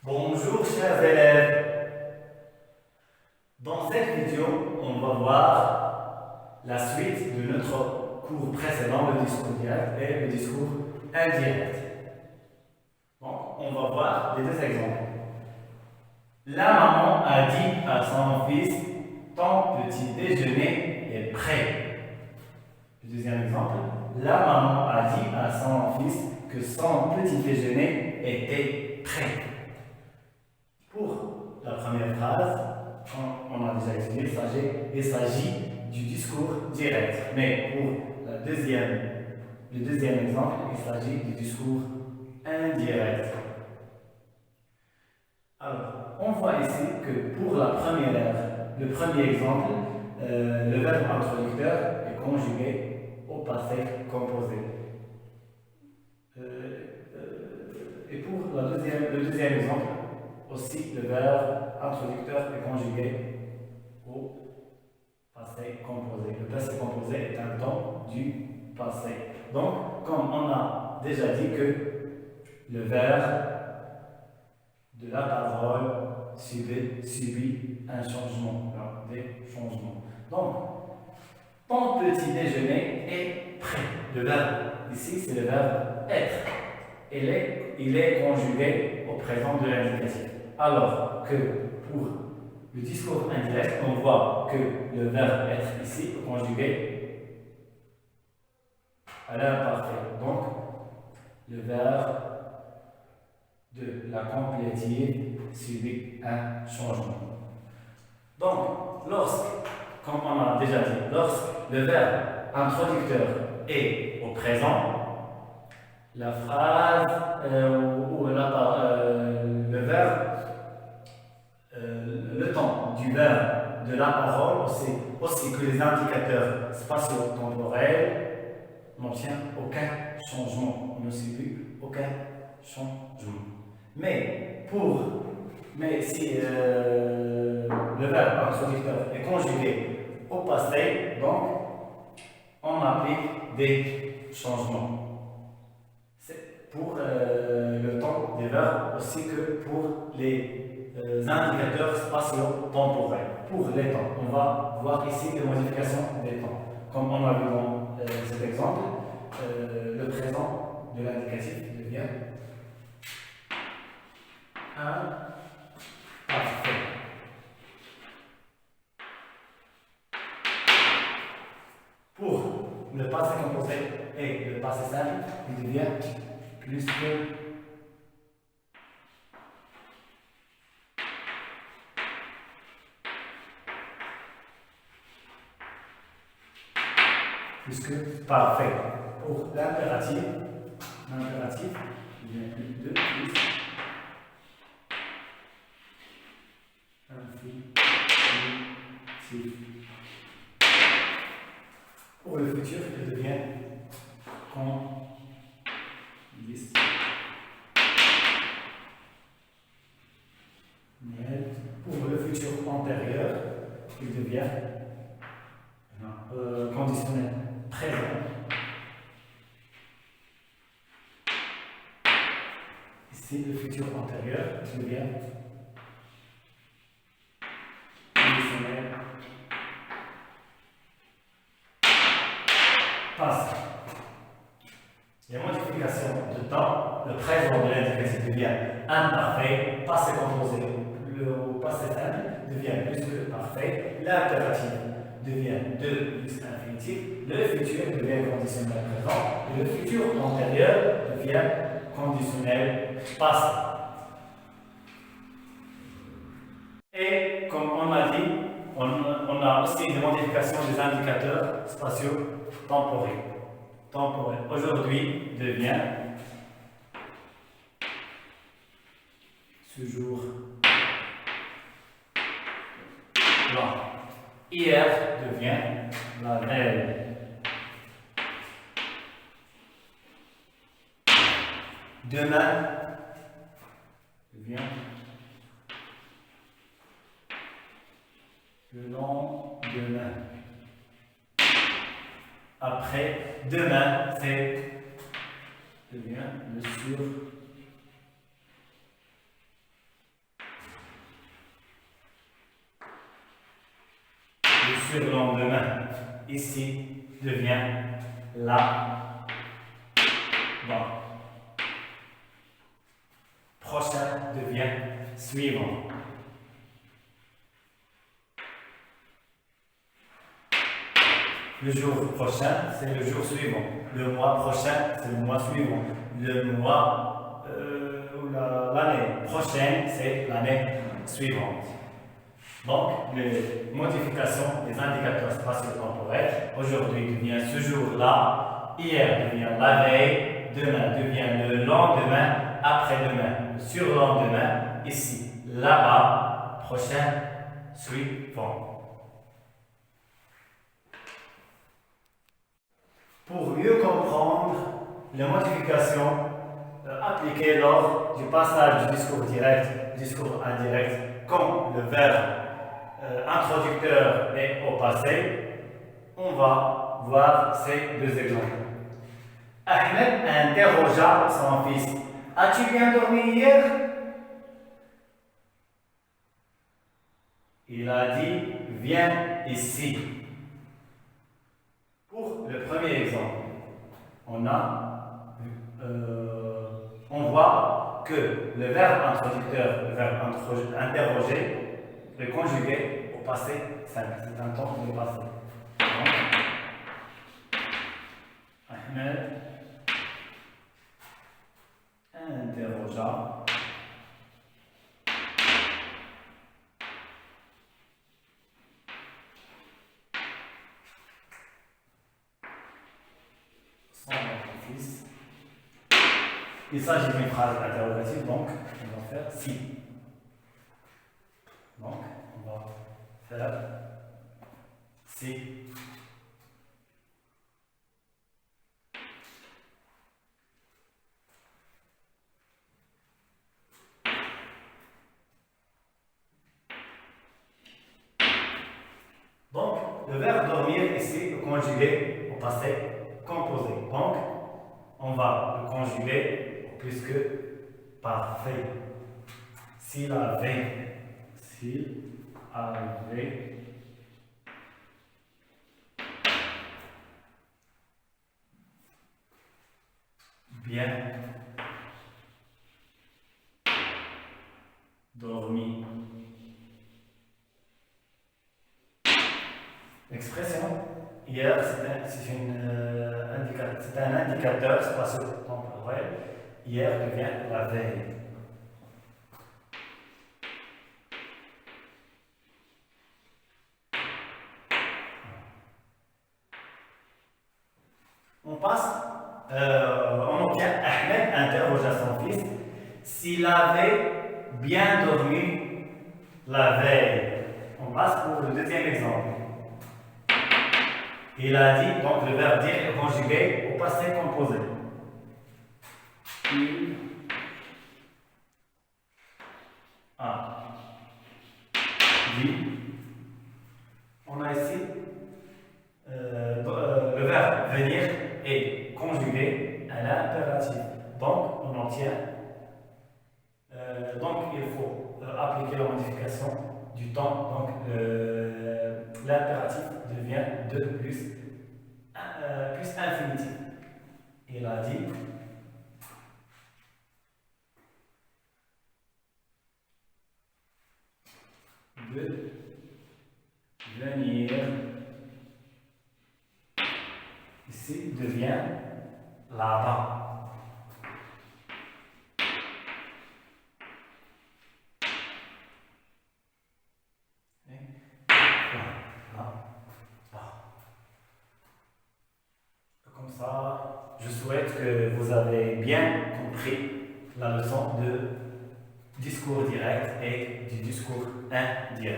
Bonjour chers élèves, dans cette vidéo, on va voir la suite de notre cours précédent, le discours direct et le discours indirect. Donc, on va voir les deux exemples. La maman a dit à son fils, ton petit déjeuner est prêt. Le deuxième exemple, la maman a dit à son fils que son petit déjeuner était prêt. Pour la première phrase, on a déjà expliqué, il s'agit du discours direct. Mais pour le deuxième exemple, il s'agit du discours indirect. Alors, on voit ici que pour le premier exemple, le verbe introducteur est conjugué au passé composé. Et pour le deuxième exemple, aussi le verbe introducteur est conjugué au passé composé. Le passé composé est un temps du passé. Donc, comme on a déjà dit que le verbe de la parole subit un changement, des changements. Donc, ton petit déjeuner est prêt. Le verbe ici, c'est le verbe être. Il est conjugué au présent de l'indicatif. Alors que pour le discours indirect, on voit que le verbe être ici est conjugué à l'imparfait. Donc, le verbe de la complétive subit un changement. Donc, comme on a déjà dit, lorsque le verbe introducteur est au présent, la phrase le temps du verbe de la parole, aussi que les indicateurs spatio-temporels n'obtient aucun changement, on ne subit aucun changement. Mais si le verbe introducteur est conjugué au passé, donc on applique des changements. C'est pour le temps des verbes aussi que pour les indicateurs spatio-temporels. Pour les temps, on va voir ici les modifications des temps. Comme on a vu dans cet exemple, le présent de l'indicatif devient un parfait. Pour le passé composé et le passé simple, il devient plus que parfait. Pour l'impératif, il devient plus de plus infinitif. Pour le futur, il devient conditionnel. Pour le futur antérieur, il devient conditionnel présent. Ici, le futur antérieur devient conditionnel passé. Les modifications de temps, le présent de l'indicatif devient imparfait, passé composé, le passé simple devient plus que parfait, l'impératif devient de plus infinitif, le futur devient conditionnel présent et le futur antérieur devient conditionnel passé. Et comme on a dit, on a aussi des modifications des indicateurs spatio-temporels. Aujourd'hui devient ce jour là. Hier devient la veille. Demain devient le lendemain. Après, demain, devient le ici devient là, bon. Prochain devient suivant. Le jour prochain, c'est le jour suivant. Le mois prochain, c'est le mois suivant. Le mois ou l'année prochaine, c'est l'année suivante. Donc, les modifications des indicateurs spatio-temporels, aujourd'hui devient ce jour-là, hier devient la veille, demain devient le lendemain, après-demain, le surlendemain, ici, là-bas, prochain, suivant. Pour mieux comprendre les modifications appliquées lors du passage du discours direct au discours indirect, quand le verbe introducteur est au passé, on va voir ces deux exemples. Ahmed interrogea son fils. As-tu bien dormi hier? Il a dit, viens ici. Pour le premier exemple, on voit que le verbe introducteur, le verbe interroger, est conjugué au passé simple. C'est un temps de passé. Donc, Ahmed interrogea son fils. Il s'agit d'une phrase interrogative, donc on va faire si. Donc on va faire si. Donc, le verbe dormir ici est conjugué au passé composé. Donc, on va le conjuguer au plus que parfait. S'il avait bien dormi. L'expression hier, c'est un indicateur spatio-temporel. Hier devient la veille. On passe, on obtient Ahmed interrogea son fils s'il avait bien dormi la veille. On passe pour le deuxième exemple. Il a dit, donc le verbe dire est conjugué au passé composé. Il a dit. On a ici le verbe venir est conjugué à l'impératif. Donc on obtient. Donc il faut appliquer la modification du temps. Donc l'impératif devient de plus infinitif. Il a dit de venir. Ici devient là-bas. Comme ça, je souhaite que vous avez bien compris la leçon de discours direct et du discours indirect.